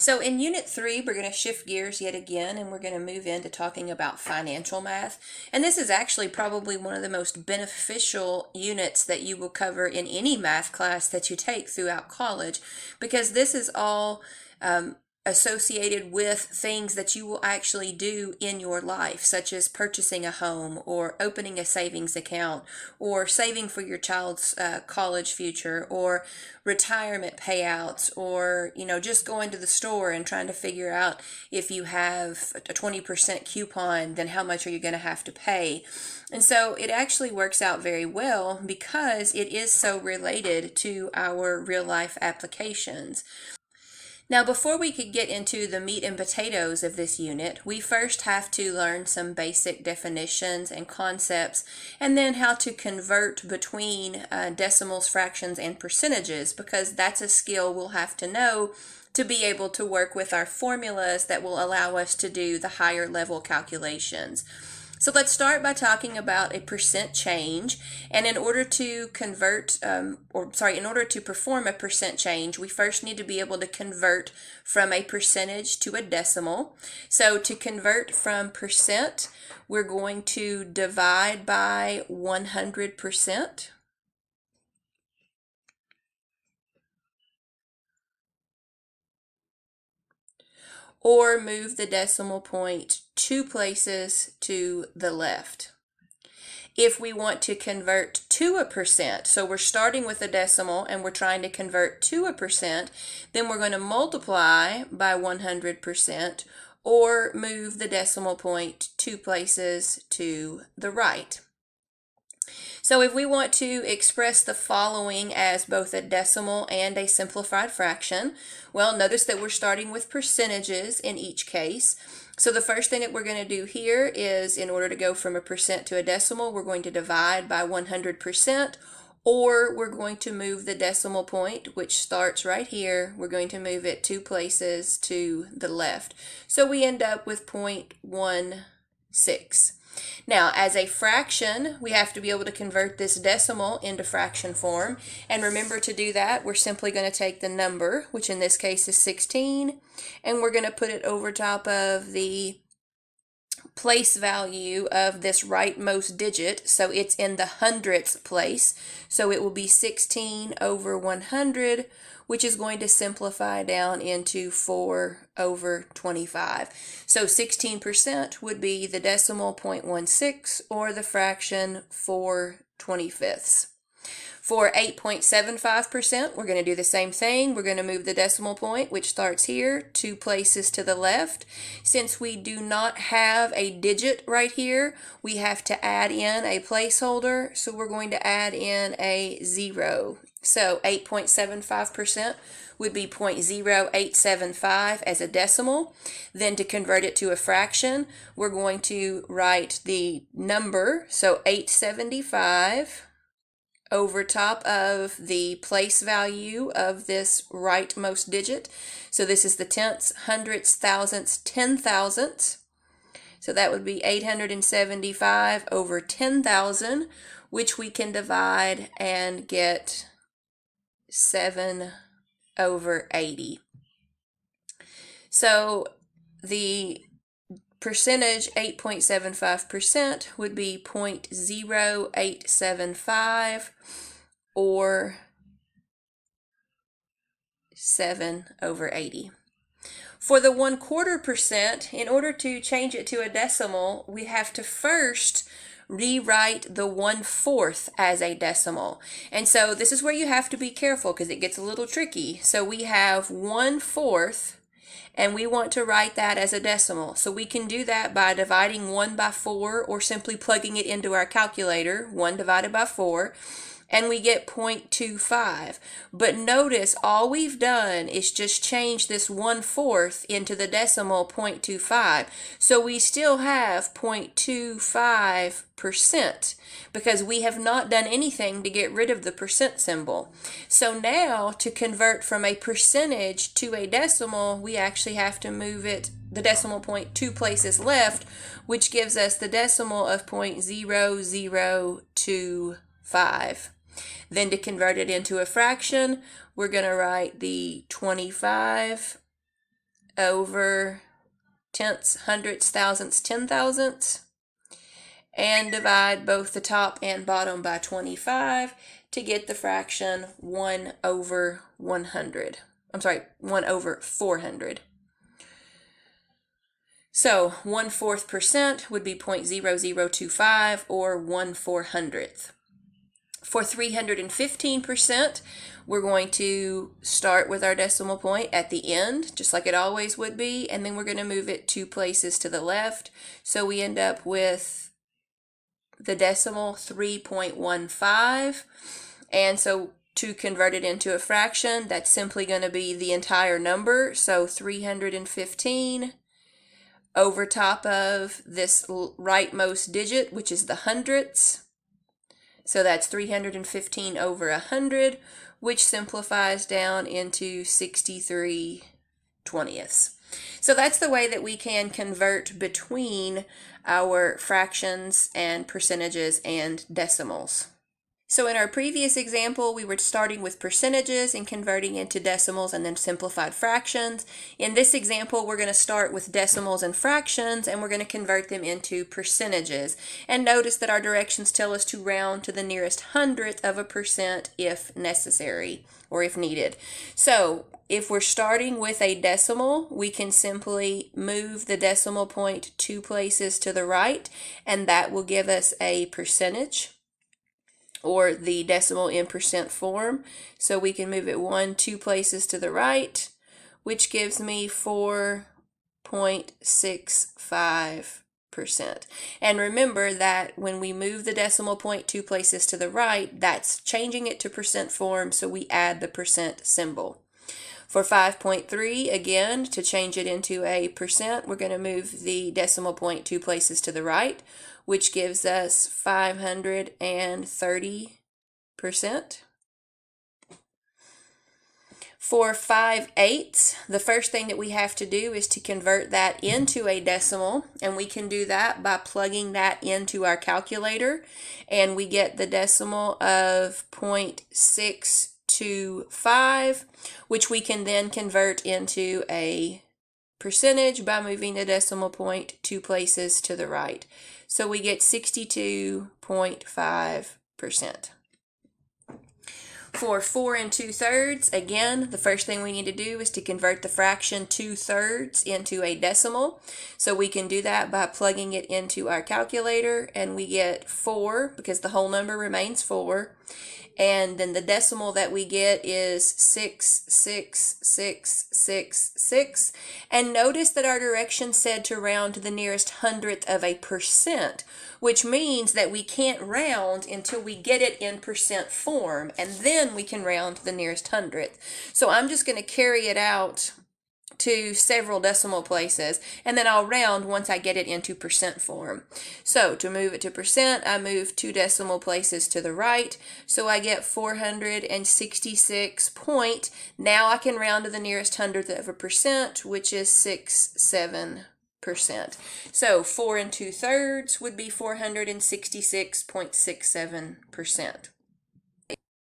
So in Unit 3, we're going to shift gears yet again, and we're going to move into talking about financial math. And this is actually probably one of the most beneficial units that you will cover in any math class that you take throughout college, because this is all associated with things that you will actually do in your life, such as purchasing a home or opening a savings account or saving for your child's college future or retirement payouts, or just going to the store and trying to figure out if you have a 20% coupon, then how much are you going to have to pay. And so it actually works out very well because it is so related to our real life applications. Now, before we could get into the meat and potatoes of this unit, we first have to learn some basic definitions and concepts, and then how to convert between decimals, fractions, and percentages, because that's a skill we'll have to know to be able to work with our formulas that will allow us to do the higher level calculations. So let's start by talking about a percent change. And in order to in order to perform a percent change, we first need to be able to convert from a percentage to a decimal. So to convert from percent, we're going to divide by 100%. Or move the decimal point 2 places to the left. If we want to convert to a percent, so we're starting with a decimal and we're trying to convert to a percent, then we're going to multiply by 100% or move the decimal point 2 places to the right. So if we want to express the following as both a decimal and a simplified fraction, well, notice that we're starting with percentages in each case. So the first thing that we're going to do here is, in order to go from a percent to a decimal, we're going to divide by 100%, or we're going to move the decimal point, which starts right here. We're going to move it 2 places to the left. So we end up with 0.16. Now, as a fraction, we have to be able to convert this decimal into fraction form. And remember, to do that, we're simply going to take the number, which in this case is 16, and we're going to put it over top of the place value of this rightmost digit. So it's in the hundredths place. So it will be 16 over 100, which is going to simplify down into 4 over 25. So 16% would be the decimal 0.16, or the fraction 4/25. For 8.75%, we're going to do the same thing. We're going to move the decimal point, which starts here, 2 places to the left. Since we do not have a digit right here, we have to add in a placeholder. So we're going to add in a 0. So 8.75% would be 0.0875 as a decimal. Then to convert it to a fraction, we're going to write the number, so 875, over top of the place value of this rightmost digit. So this is the tenths, hundredths, thousandths, 10,000ths. So that would be 875 over 10,000, which we can divide and get 7 over 80. So the percentage, 8.75%, would be 0.0875, or 7 over 80. For the 1/4%, in order to change it to a decimal, we have to first rewrite the 1/4 as a decimal. And so this is where you have to be careful, because it gets a little tricky. So we have 1/4, and we want to write that as a decimal. So we can do that by dividing 1 by 4, or simply plugging it into our calculator, 1 divided by 4, and we get 0.25. But notice, all we've done is just change this 1/4 into the decimal 0.25. So we still have 0.25%, because we have not done anything to get rid of the percent symbol. So now, to convert from a percentage to a decimal, we actually have to move the decimal point 2 places left, which gives us the decimal of 0.0025. Then to convert it into a fraction, we're going to write the 25 over tenths, hundredths, thousandths, 10,000ths, and divide both the top and bottom by 25 to get the fraction 1 over 100. I'm sorry, 1 over 400. So 1/4% would be 0.0025 or 1/400th. For 315%, we're going to start with our decimal point at the end, just like it always would be, and then we're going to move it 2 places to the left. So we end up with the decimal 3.15, and so to convert it into a fraction, that's simply going to be the entire number. So 315 over top of this rightmost digit, which is the hundredths. So that's 315 over 100, which simplifies down into 63/20ths. So that's the way that we can convert between our fractions and percentages and decimals. So in our previous example, we were starting with percentages and converting into decimals and then simplified fractions. In this example, we're going to start with decimals and fractions, and we're going to convert them into percentages. And notice that our directions tell us to round to the nearest hundredth of a percent if necessary or if needed. So if we're starting with a decimal, we can simply move the decimal point 2 places to the right, and that will give us a percentage, or the decimal in percent form. So we can move it 2 places to the right, which gives me 4.65%. And remember that when we move the decimal point 2 places to the right, that's changing it to percent form, so we add the percent symbol. For 5.3, again, to change it into a percent, we're going to move the decimal point 2 places to the right, which gives us 530%. For 5/8, the first thing that we have to do is to convert that into a decimal, and we can do that by plugging that into our calculator, and we get the decimal of 0.625, which we can then convert into a percentage by moving the decimal point 2 places to the right. So we get 62.5%. For 4 2/3, again, the first thing we need to do is to convert the fraction 2/3 into a decimal. So we can do that by plugging it into our calculator, and we get 4 because the whole number remains 4. And then the decimal that we get is 66666. And notice that our direction said to round to the nearest hundredth of a percent, which means that we can't round until we get it in percent form, and then we can round to the nearest hundredth. So I'm just going to carry it out to several decimal places, and then I'll round once I get it into percent form. So to move it to percent, I move 2 decimal places to the right, so I get 466 point. Now I can round to the nearest hundredth of a percent, which is 67%. So 4 2/3 would be 466.67%.